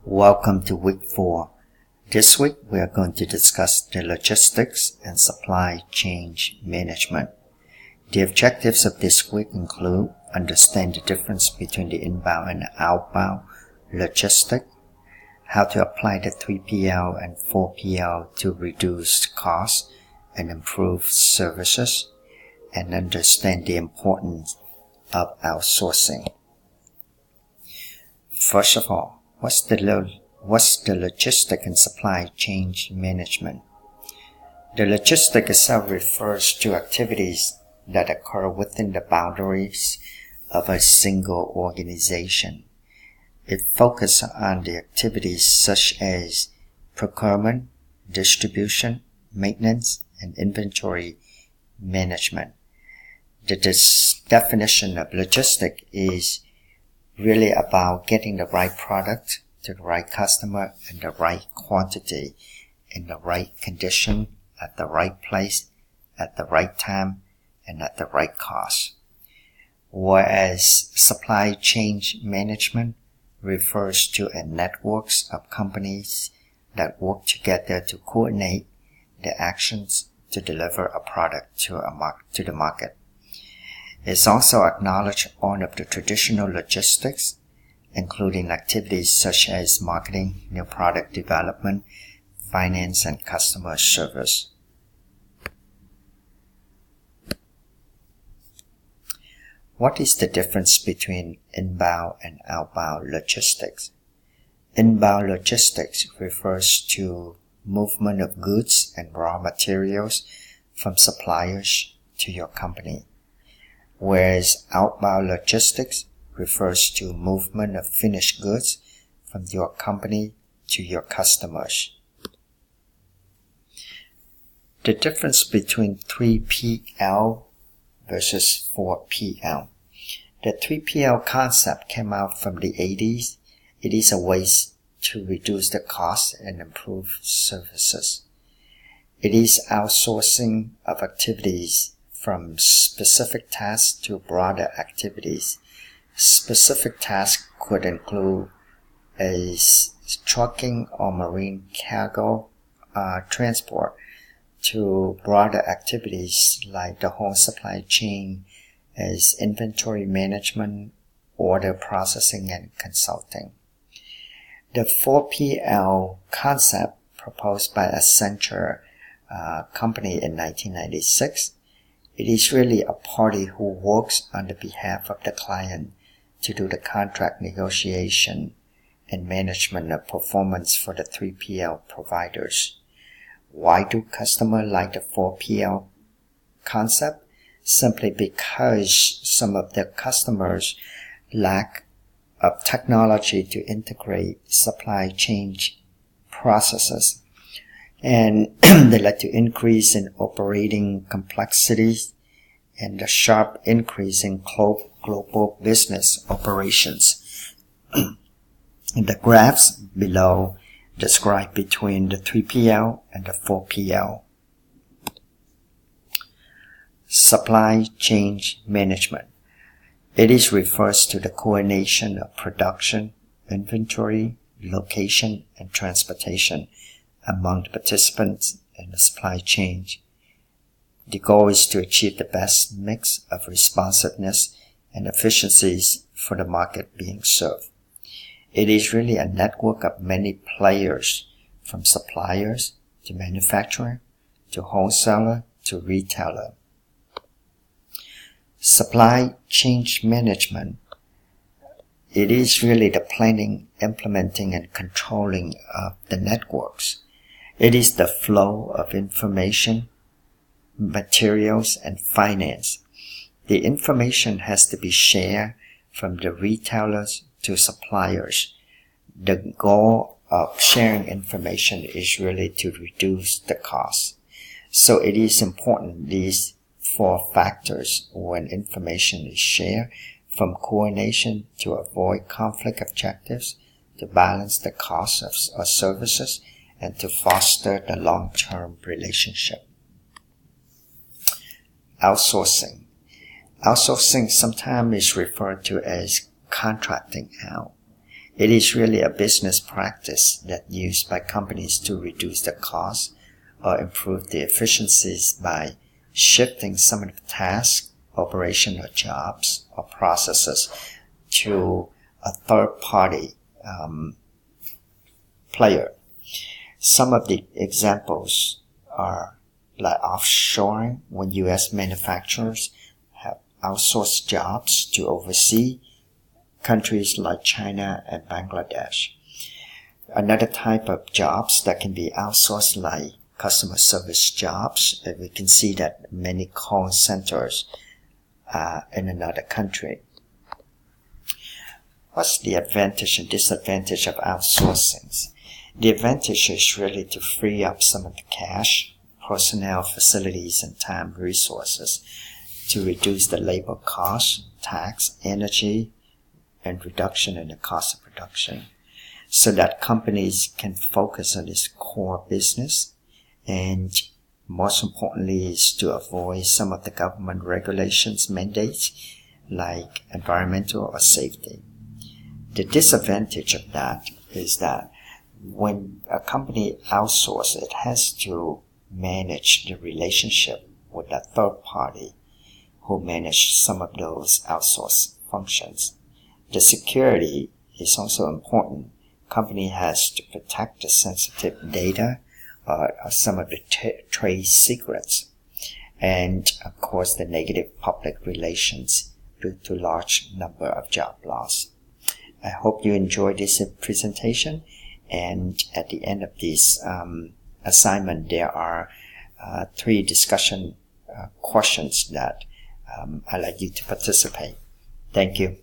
Welcome to week 4. This week we are going to discuss the logistics and supply chain management. The objectives of this week include understand the difference between the inbound and outbound logistics, how to apply the 3PL and 4PL to reduce costs and improve services, and understand the importance of outsourcing. First of all, what's the logistic and supply chain management? The logistic itself refers to activities that occur within the boundaries of a single organization. It focuses on the activities such as procurement, distribution, maintenance, and inventory management. The definition of logistic is really about getting the right product to the right customer in the right quantity, in the right condition, at the right place, at the right time, and at the right cost. Whereas supply chain management refers to a network of companies that work together to coordinate the actions to deliver a product to the market. It's also acknowledged all of the traditional logistics, including activities such as marketing, new product development, finance, and customer service. What is the difference between inbound and outbound logistics? Inbound logistics refers to movement of goods and raw materials from suppliers to your company, whereas outbound logistics refers to movement of finished goods from your company to your customers. The difference between 3PL versus 4PL. The 3PL concept came out from the 80s. It is a way to reduce the cost and improve services. It is outsourcing of activities from specific tasks to broader activities. Specific tasks could include a trucking or marine cargo transport to broader activities like the whole supply chain as inventory management, order processing, and consulting. The 4PL concept proposed by Accenture company in 1996. It is really a party who works on the behalf of the client to do the contract negotiation and management of performance for the 3PL providers. Why do customers like the 4PL concept? Simply because some of the customers lack of technology to integrate supply chain processes, and they led to increase in operating complexities and a sharp increase in global business operations. The graphs below describe between the 3PL and the 4PL. Supply chain management. It refers to the coordination of production, inventory, location, and transportation among the participants in the supply chain. The goal is to achieve the best mix of responsiveness and efficiencies for the market being served. It is really a network of many players, from suppliers to manufacturer to wholesaler to retailer. Supply chain management. It is really the planning, implementing, and controlling of the networks. It is the flow of information, materials, and finance. The information has to be shared from the retailers to suppliers. The goal of sharing information is really to reduce the cost. So it is important, these 4 factors when information is shared, from coordination to avoid conflict objectives, to balance the cost of services, and to foster the long-term relationship. Outsourcing. Outsourcing sometimes is referred to as contracting out. It is really a business practice that used by companies to reduce the cost or improve the efficiencies by shifting some of the tasks, operational jobs, or processes to a third-party player. Some of the examples are like offshoring, when U.S. manufacturers have outsourced jobs to overseas countries like China and Bangladesh. Another type of jobs that can be outsourced, like customer service jobs, and we can see that many call centers are in another country. What's the advantage and disadvantage of outsourcing? The advantage is really to free up some of the cash, personnel, facilities, and time resources to reduce the labor cost, tax, energy, and reduction in the cost of production, so that companies can focus on its core business, and most importantly is to avoid some of the government regulations mandates like environmental or safety. The disadvantage of that is that when a company outsources, it has to manage the relationship with a third party who manage some of those outsourced functions. The security is also important. Company has to protect the sensitive data or some of the trade secrets, and of course the negative public relations due to large number of job loss. I hope you enjoyed this presentation, and at the end of this assignment there are 3 discussion questions that I'd like you to participate. Thank you.